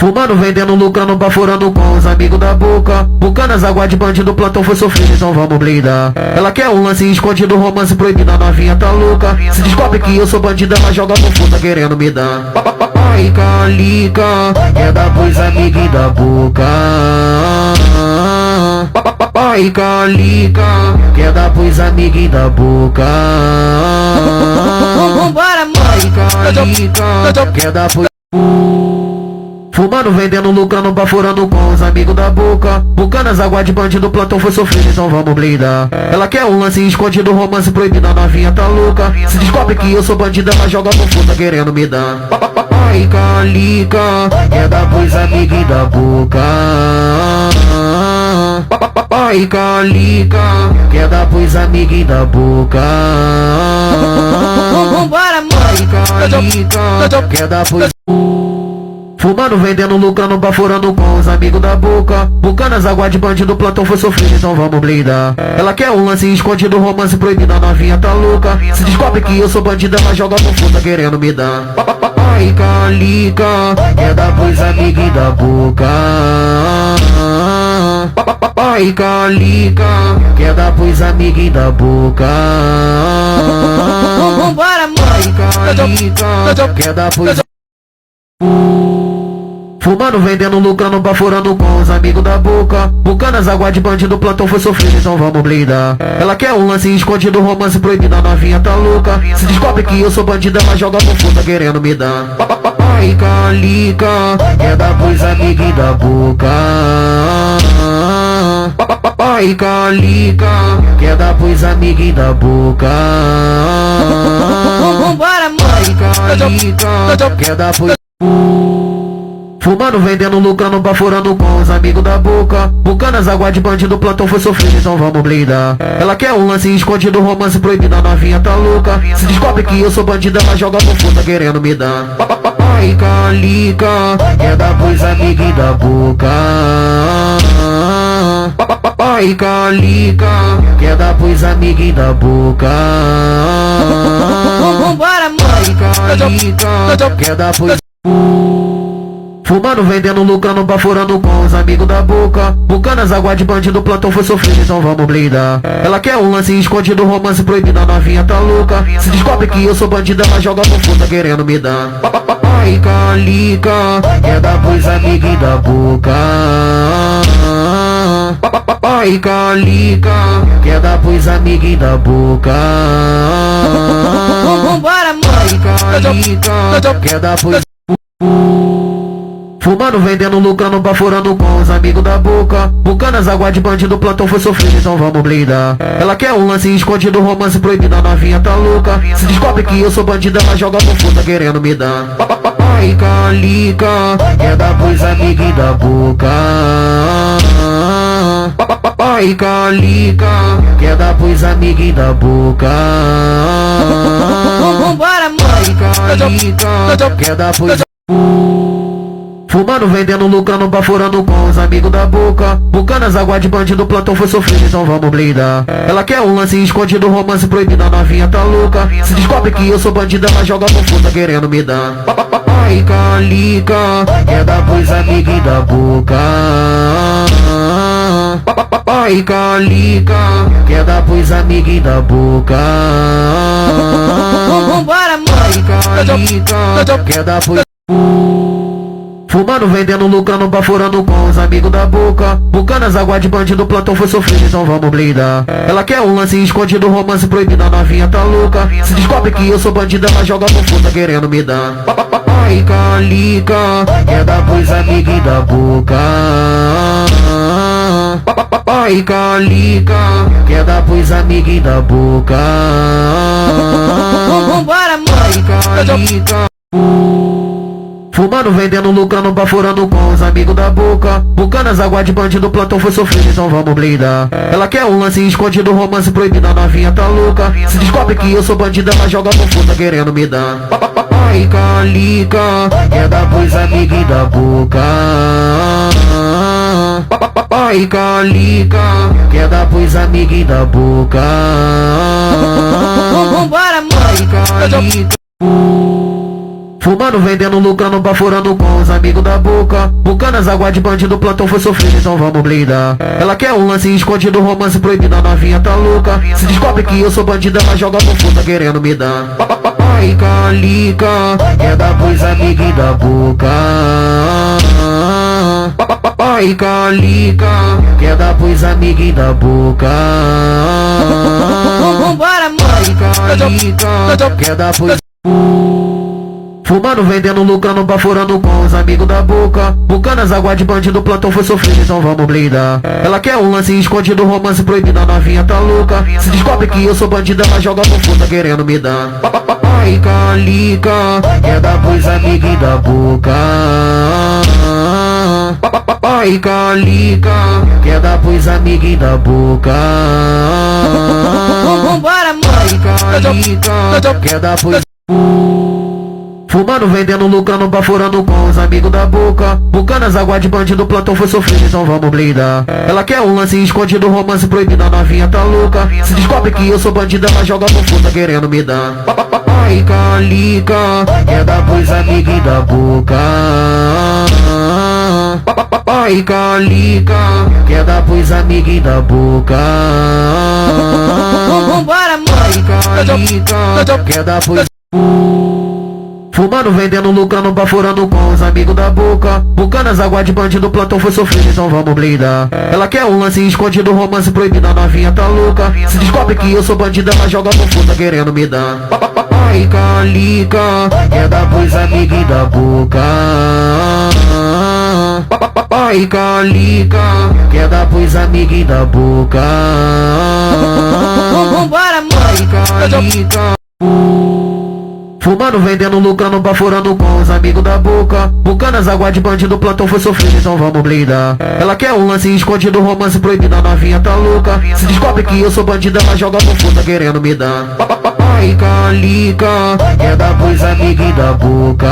Fumando, vendendo, lucrando, baforando com os amigos da boca. Bucanas, água de bandido, plantão foi sofrido, então vamos blindar. Ela quer um lance escondido, romance proibido, a novinha tá louca. Se descobre que eu sou bandida, ela joga no fundo, tá querendo me dar. Ai, calica, é da pros amigos da boca. Ai, calica, é da pros amigos da boca. Vambora, mãe. Ai, calica, é da pros... Fumando, vendendo, lucrando, baforando com os amigos da boca. Bucanas, água de bandido, plantão foi sofrido, então vamos blindar. Ela quer um lance escondido, romance proibido, a novinha tá louca. Se descobre que eu sou bandida, ela joga no fundo, tá querendo me dar. Ai, calica, é da pros amigos da boca. Ai, calica, é da pros amigos da boca. Vambora, mãe. Ai, calica, é da pros... Fumando, vendendo, lucrando, baforando com os amigos da boca. Bucanas, água de bandido, plantão foi sofrido, então vamos blindar. Ela quer um lance escondido, romance proibido, a novinha tá louca. Se descobre que eu sou bandida, ela joga no fundo, tá querendo me dar. Ai, calica, é da pros amigos da boca. Ai, calica, é da pros amigos da boca. Vambora, mãe. Ai, calica, é da pros... Fumando, vendendo, lucrando, baforando com os amigos da boca. Bucanas, água de bandido, plantão foi sofrido, então vamos blindar. Ela quer um lance escondido, romance proibido, a novinha tá louca. Se descobre que eu sou bandida, ela joga no fundo, tá querendo me dar. Ai, calica, é da pros amigos da boca. Ai, calica, é da pros amigos da boca. Vambora, mãe. Ai, calica, é da pros... Fumando, vendendo, lucrando, baforando com os amigos da boca. Bucanas, água de bandido, plantão foi sofrido, então vamos blindar. Ela quer um lance escondido, romance proibido, a novinha tá louca. Se descobre que eu sou bandida, ela joga no fundo, tá querendo me dar. Ai, calica, é da pros amigos da boca. Ai, calica, é da pros amigos da boca. Vambora, mãe. Ai, calica, é da pros... Fumando, vendendo, lucrando, baforando com os amigos da boca. Bucanas, água de bandido, plantão foi sofrido, então vamos blindar. Ela quer um lance escondido, romance proibido, a novinha tá louca. Se descobre que eu sou bandida, ela joga no fundo, tá querendo me dar. Ai, calica, é da pros amigos da boca. Ai, calica, é da pros amigos da boca. Vambora, mãe. Ai, calica, é da pros... Fumando, vendendo, lucrando, baforando com os amigos da boca. Bucanas, água de bandido, plantão foi sofrido, então vamos blindar. Ela quer um lance escondido, romance proibido, a novinha tá louca. Se descobre que eu sou bandida, ela joga no fundo, tá querendo me dar. Ai, calica, é da pros amigos da boca. Ai, calica, é da pros amigos da boca. Vambora, mãe. Ai, calica, é da pros... Fumando, vendendo, lucrando, baforando com os amigos da boca. Bucanas, água de bandido, plantão foi sofrido, então vamos blindar. Ela quer um lance escondido, romance proibido, a novinha tá louca. Se descobre que eu sou bandida, ela joga no fundo, tá querendo me dar. Ai, calica, é da pros amigos da boca. Ai, calica, é da pros amigos da boca. Vambora, mãe. Ai, calica, é da pros... Fumando, vendendo, lucrando, baforando com os amigos da boca. Bucanas, água de bandido, plantão foi sofrido, então vamos blindar. Ela quer um lance escondido, romance proibido, a novinha tá louca. Se descobre que eu sou bandida, ela joga no fundo, tá querendo me dar. Ai, calica, é da pros amigos da boca. Ai, calica, é da pros amigos da boca. Vambora, mãe. Ai, calica. Fumando, vendendo, lucrando, baforando com os amigos da boca. Bucanas, água de bandido, plantão foi sofrido, então vamos blindar. Ela quer um lance escondido, romance proibido, a novinha tá louca. Se descobre que eu sou bandida, ela joga no fundo, tá querendo me dar. Ai, calica, é da pros amigos da boca. Ai, calica, é da pros amigos da boca. Vambora, mãe. Ai, calica. Fumando, vendendo, lucrando, baforando com os amigos da boca. Bucanas, água de bandido, plantão foi sofrido, então vamos blindar. Ela quer um lance escondido, romance proibido, a novinha tá louca. Se descobre que eu sou bandida, ela joga no fundo, querendo me dar. Ai, calica, quer dar pros amigos da boca. Ai, calica, quer dar pros amigos da boca. Vambora, amor. Ai, calica, quer dar pros... Fumando, vendendo, lucrando, baforando com os amigos da boca. Bucanas, água de bandido, plantão foi sofrido, então vamos blindar. Ela quer um lance escondido, romance proibido, a novinha tá louca. Se descobre que eu sou bandida, ela joga no fundo, querendo me dar. Ai, calica, quer dar pros amigos da boca. Ai, calica, quer dar pros amigos da boca. Vambora, amor. Ai, calica, quer dar pros... Fumando, vendendo, lucrando, baforando com os amigos da boca. Bucanas, água de bandido, plantão foi sofrido, então vamos blindar. Ela quer um lance escondido, romance proibido, a novinha tá louca. Se descobre que eu sou bandida, ela joga no fundo, querendo me dar. Ai, calica, quer dar pros amigos da boca. Ai, calica, quer dar pros amigos da boca. Vambora, amor. Ai, calica, quer dar pros... Fumando, vendendo, lucrando, baforando com os amigos da boca. Bucanas, água de bandido, plantão foi sofrido, então vamos blindar. Ela quer um lance escondido, romance proibido, a novinha tá louca. Se descobre que eu sou bandida, ela joga no fundo, querendo me dar. Ai, calica, quer dar pros amigos da boca. Ai, calica, quer dar pros amigos da boca. Vambora, amor. Ai, calica. Fumando, vendendo, lucrando, baforando com os amigos da boca. Bucanas, água de bandido, plantão foi sofrido, então vamos blindar. Ela quer um lance escondido, romance proibido, a novinha tá louca. Se descobre que eu sou bandida, ela joga no fundo, querendo me dar. Ai, calica, quer dar pros amigos da boca.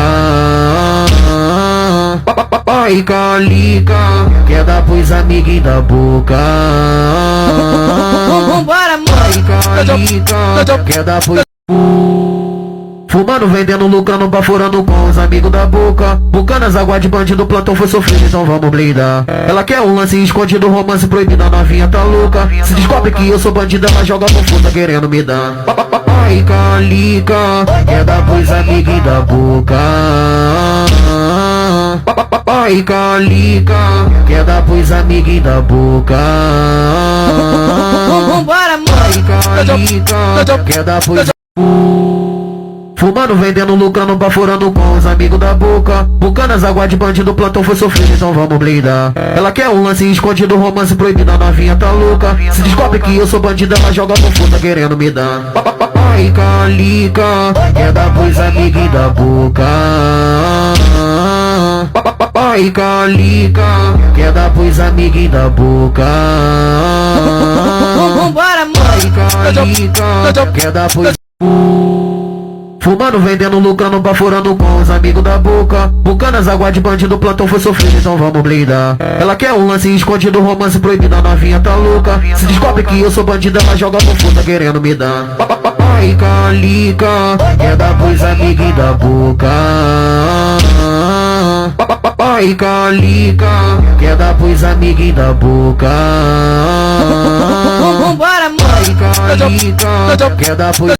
Ai, calica, quer dar pros amigos da boca. Vambora, amor. Ai, calica, quer dar pros... Fumando, vendendo, lucrando, baforando com os amigos da boca. Bucanas, água de bandido, plantão foi sofrido, então vamos blindar. Ela quer um lance escondido, romance proibido, a novinha tá louca. Se descobre que eu sou bandida, ela joga no fundo, querendo me dar. Ai, calica, quer dar pros amigos da boca. Ai, calica, quer dar pros amigos da boca. Vambora, amor. Ai, calica, quer dar pros... Fumando, vendendo, lucrando, baforando com os amigos da boca. Bucanas, água de bandido, plantão foi sofrido, então vamos blindar. Ela quer um lance escondido, romance proibido, a novinha tá louca. Se descobre que eu sou bandida, ela joga no fundo, querendo me dar. Ai, calica, quer dar pros amigos da boca. Ai, calica, quer dar pros amigos da boca. Vambora, amor. Ai, calica, quer dar pros... Fumando, vendendo, lucrando, baforando com os amigos da boca. Bucanas, água de bandido, plantão foi sofrido, então vamos blindar. Ela quer um lance escondido, romance proibido, a novinha tá louca. Se descobre que eu sou bandida, ela joga no fundo, querendo me dar. Ai, calica, quer dar pros amigos da boca. Ai, calica, quer dar pros amigos da boca. Vambora, amor. Ai, calica, quer dar pros...